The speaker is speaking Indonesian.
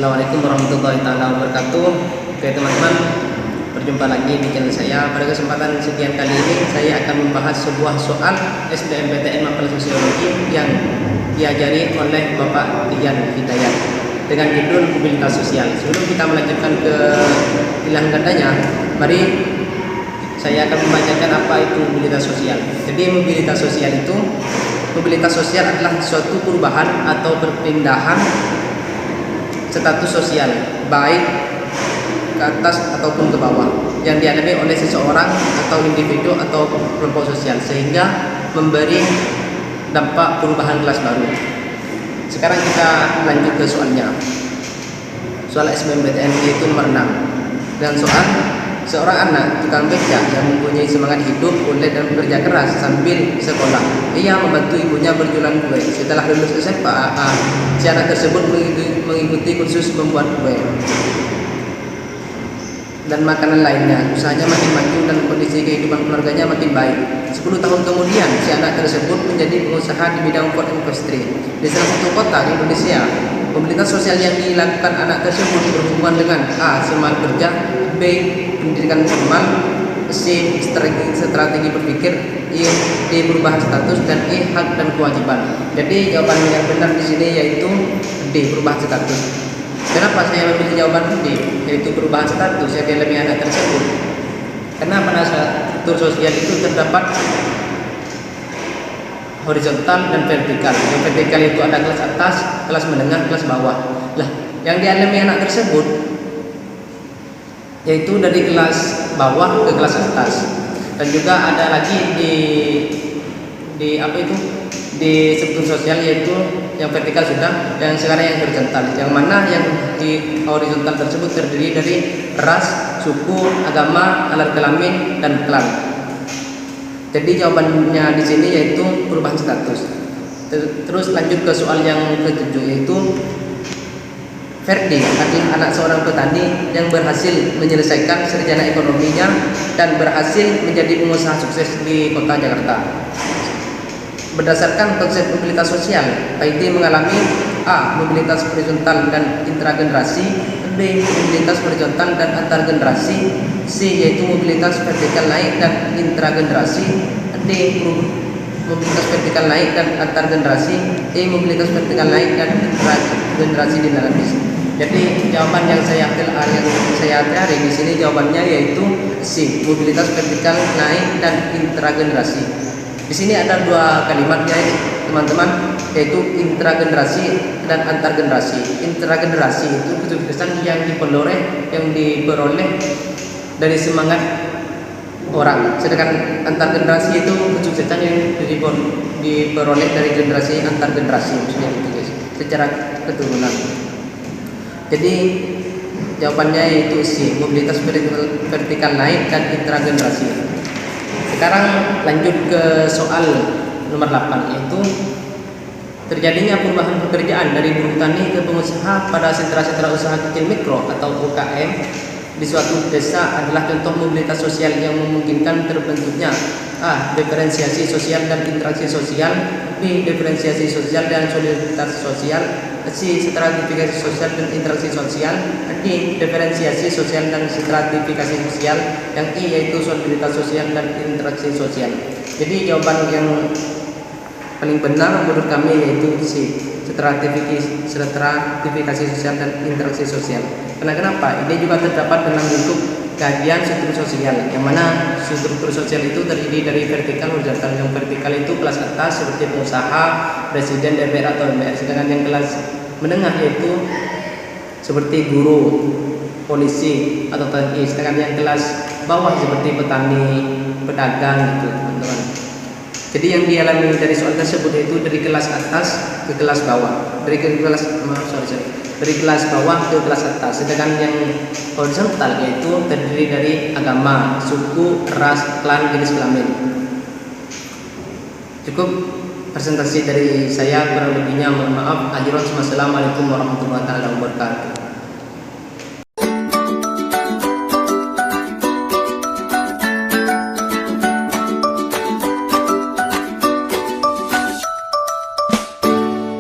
Assalamualaikum warahmatullahi taala wabarakatuh. Oke teman-teman, berjumpa lagi di channel saya. Pada kesempatan sekian kali ini saya akan membahas sebuah soal SBMPTN Mapel Sosiologi yang diajari oleh Bapak Dian Hidayat dengan judul mobilitas sosial. Sebelum kita melanjutkan ke pilihan gandanya, mari saya akan membacakan apa itu mobilitas sosial. Jadi mobilitas sosial adalah suatu perubahan atau perpindahan status sosial baik ke atas ataupun ke bawah yang dialami oleh seseorang atau individu atau kelompok sosial sehingga memberi dampak perubahan kelas baru. Sekarang kita lanjut ke soalnya. Soal SBMPTN yaitu nomor 6. Dan soal seorang anak tukang becak yang mempunyai semangat hidup, kuliah dan bekerja keras sambil sekolah. Ia membantu ibunya berjualan kue. Setelah lulus SMA, si anak tersebut mengikuti kursus membuat kue dan makanan lainnya. Usahanya makin maju dan kondisi kehidupan keluarganya makin baik. 10 tahun kemudian, si anak tersebut menjadi pengusaha di bidang food industry di salah satu kota di Indonesia. Mobilitas sosial yang dilakukan anak tersebut berhubungan dengan A. Semangat kerja, B. Pendidikan formal, C. Strategi berpikir, D. Perubahan status, dan E. Hak dan kewajiban. Jadi jawaban yang benar di sini yaitu D. Perubahan status. Kenapa saya memilih jawaban D, yaitu perubahan status yang dialami anak tersebut? Karena pada struktur sosial itu terdapat horizontal dan vertikal. Yang vertikal itu ada kelas atas, kelas menengah, kelas bawah. Lah, yang dialami anak tersebut yaitu dari kelas bawah ke kelas atas. Dan juga ada lagi di struktur sosial yaitu yang vertikal sudah, yang sekarang yang horizontal. Yang mana yang di horizontal tersebut terdiri dari ras, suku, agama, alat kelamin, dan klan. Jadi jawabannya di sini yaitu perubahan status. Terus lanjut ke soal yang ke-7 yaitu Ferdi adalah anak seorang petani yang berhasil menyelesaikan sarjana ekonominya dan berhasil menjadi pengusaha sukses di kota Jakarta. Berdasarkan konsep mobilitas sosial, Ferdi mengalami A. Mobilitas horizontal dan intragenerasi, B. Mobilitas horizontal dan antargenerasi, C. Yaitu mobilitas vertikal naik dan intragenerasi, D. Mobilitas vertikal naik dan antargenerasi, E. Mobilitas vertikal naik dan intragenerasi dinamis. Jadi jawaban yang saya cari di sini jawabannya yaitu C. Mobilitas vertikal naik dan intragenerasi. Di sini ada dua kalimat ya teman-teman, yaitu intragenerasi dan antargenerasi. Intragenerasi itu kesuksesan yang diperoleh dari semangat orang, sedangkan antargenerasi itu kesuksesan yang diperoleh dari generasi antargenerasi, maksudnya itu guys, secara keturunan. Jadi jawabannya yaitu C. Mobilitas vertikal naik dan intragenerasi. Sekarang lanjut ke soal nomor 8 yaitu terjadinya perubahan pekerjaan dari buruh tani ke pengusaha pada sentra-sentra usaha kecil mikro atau UKM di suatu desa adalah contoh mobilitas sosial yang memungkinkan terbentuknya A. Diferensiasi sosial dan interaksi sosial, B. Diferensiasi sosial dan solidaritas sosial, C. Stratifikasi sosial dan interaksi sosial, D. Diferensiasi sosial dan stratifikasi sosial, yang E yaitu solidaritas sosial dan interaksi sosial. Jadi jawaban yang paling benar menurut kami yaitu C. Stratifikasi sosial dan interaksi sosial. Kenapa? Ini juga terdapat dalam bentuk kajian struktur sosial, yang mana struktur sosial itu terdiri dari vertikal, horizontal. Yang vertikal itu kelas atas seperti pengusaha, presiden, DPR atau MPR. Sedangkan yang kelas menengah yaitu seperti guru, polisi atau TNI. Sedangkan yang kelas bawah seperti petani, pedagang gitu teman-teman. Jadi yang dialami dari soal tersebut yaitu dari kelas atas ke kelas bawah, dari kelas bawah ke kelas atas. Sedangkan yang horizontal yaitu terdiri dari agama, suku, ras, klan, jenis kelamin. Cukup presentasi dari saya, kurang lebihnya mohon maaf. Wassalamualaikum warahmatullahi wabarakatuh.